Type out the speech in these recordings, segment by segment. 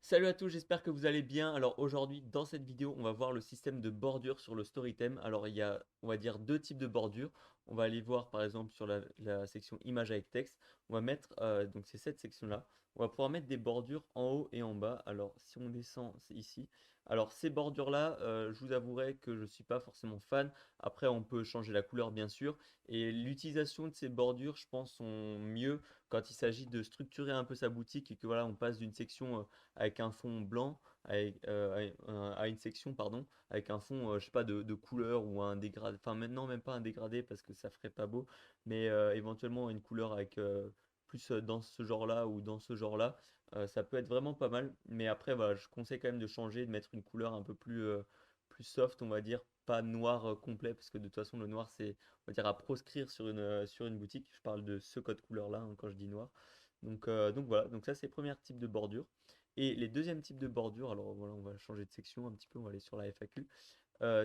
Salut à tous, j'espère que vous allez bien. Alors aujourd'hui, dans cette vidéo, on va voir le système de bordure sur le Storytime. Alors il y a, on va dire, deux types de bordures. On va aller voir par exemple sur la section image avec texte. On va mettre, donc c'est cette section-là. On va pouvoir mettre des bordures en haut et en bas. Alors si on descend, c'est ici. Alors ces bordures-là, je vous avouerai que je ne suis pas forcément fan. Après, on peut changer la couleur bien sûr. Et l'utilisation de ces bordures, je pense, sont mieux quand il s'agit de structurer un peu sa boutique et que voilà, on passe d'une section avec un fond blanc à une section pardon avec un fond je sais pas de couleur ou un dégradé, enfin maintenant même pas un dégradé parce que ça ferait pas beau, mais éventuellement une couleur avec plus dans ce genre là ou dans ce genre là, ça peut être vraiment pas mal. Mais après voilà, je conseille quand même de changer, de mettre une couleur un peu plus soft, on va dire, pas noir complet, parce que de toute façon le noir c'est, on va dire, à proscrire sur une boutique. Je parle de ce code couleur là, hein, quand je dis noir. Donc voilà, donc ça c'est le premier type de bordure. Et les deuxièmes types de bordures, alors voilà, on va changer de section un petit peu, on va aller sur la FAQ.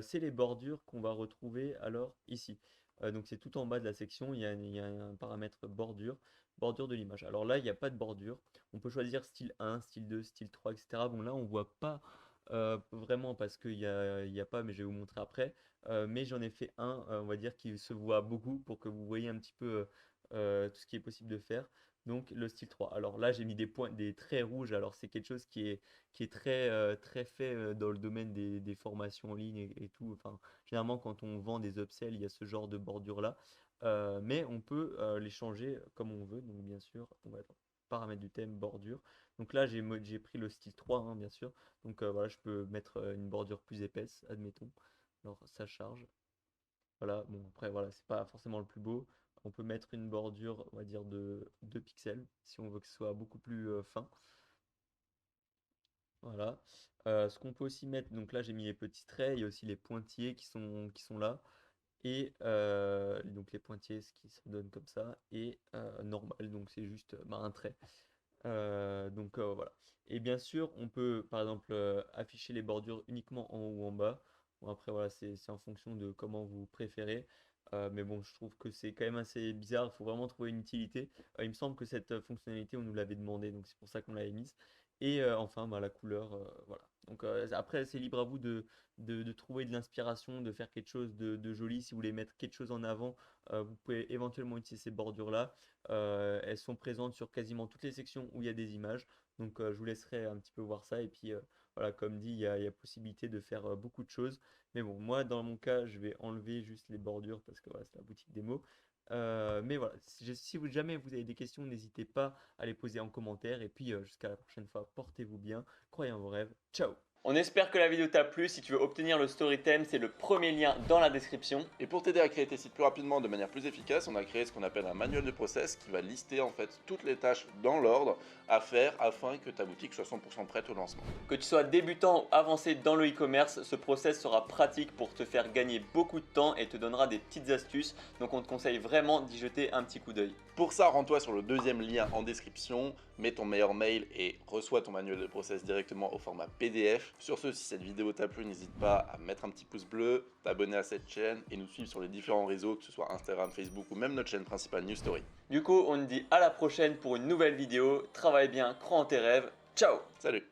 C'est les bordures qu'on va retrouver alors ici. Donc c'est tout en bas de la section, il y a un paramètre bordure, bordure de l'image. Alors là, il n'y a pas de bordure. On peut choisir style 1, style 2, style 3, etc. Bon là, on voit pas vraiment parce qu'il y a pas, mais je vais vous montrer après. Mais j'en ai fait un, on va dire, qui se voit beaucoup pour que vous voyez un petit peu tout ce qui est possible de faire. Donc le style 3. Alors là, j'ai mis des points, des traits rouges. Alors c'est quelque chose qui est très fait dans le domaine des formations en ligne et tout. Enfin, généralement, quand on vend des upsells, il y a ce genre de bordure-là. Mais on peut les changer comme on veut. Donc bien sûr, on va dans paramètres du thème, bordure. Donc là, j'ai pris le style 3, hein, bien sûr. Donc voilà, je peux mettre une bordure plus épaisse, admettons. Alors ça charge. Voilà, bon après voilà, c'est pas forcément le plus beau. On peut mettre une bordure, on va dire, de 2 pixels, si on veut que ce soit beaucoup plus fin. Voilà. Ce qu'on peut aussi mettre, donc là j'ai mis les petits traits, il y a aussi les pointillés qui sont là. Et donc les pointillés, ce qui se donne comme ça. Et normal, donc c'est juste bah, un trait. Voilà. Et bien sûr, on peut par exemple afficher les bordures uniquement en haut ou en bas. Bon, après, voilà, c'est en fonction de comment vous préférez. Mais bon, je trouve que c'est quand même assez bizarre. Il faut vraiment trouver une utilité. Il me semble que cette fonctionnalité, on nous l'avait demandé, donc c'est pour ça qu'on l'avait mise. Et enfin, bah, la couleur, voilà. Donc après, c'est libre à vous de trouver de l'inspiration, de faire quelque chose de joli. Si vous voulez mettre quelque chose en avant, vous pouvez éventuellement utiliser ces bordures-là. Elles sont présentes sur quasiment toutes les sections où il y a des images. Donc je vous laisserai un petit peu voir ça. Et puis voilà, comme dit, il y a possibilité de faire beaucoup de choses. Mais bon, moi dans mon cas, je vais enlever juste les bordures parce que voilà, c'est la boutique des mots. Mais voilà, si jamais vous avez des questions, n'hésitez pas à les poser en commentaire. Et puis jusqu'à la prochaine fois, portez-vous bien, croyez en vos rêves. Ciao! On espère que la vidéo t'a plu. Si tu veux obtenir le Storytime, c'est le premier lien dans la description. Et pour t'aider à créer tes sites plus rapidement de manière plus efficace, on a créé ce qu'on appelle un manuel de process qui va lister en fait toutes les tâches dans l'ordre à faire afin que ta boutique soit 100% prête au lancement. Que tu sois débutant ou avancé dans le e-commerce, ce process sera pratique pour te faire gagner beaucoup de temps et te donnera des petites astuces. Donc on te conseille vraiment d'y jeter un petit coup d'œil. Pour ça, rends-toi sur le deuxième lien en description, mets ton meilleur mail et reçois ton manuel de process directement au format PDF. Sur ce, si cette vidéo t'a plu, n'hésite pas à mettre un petit pouce bleu, t'abonner à cette chaîne et nous suivre sur les différents réseaux, que ce soit Instagram, Facebook ou même notre chaîne principale New Story. Du coup, on te dit à la prochaine pour une nouvelle vidéo. Travaille bien, crois en tes rêves. Ciao! Salut!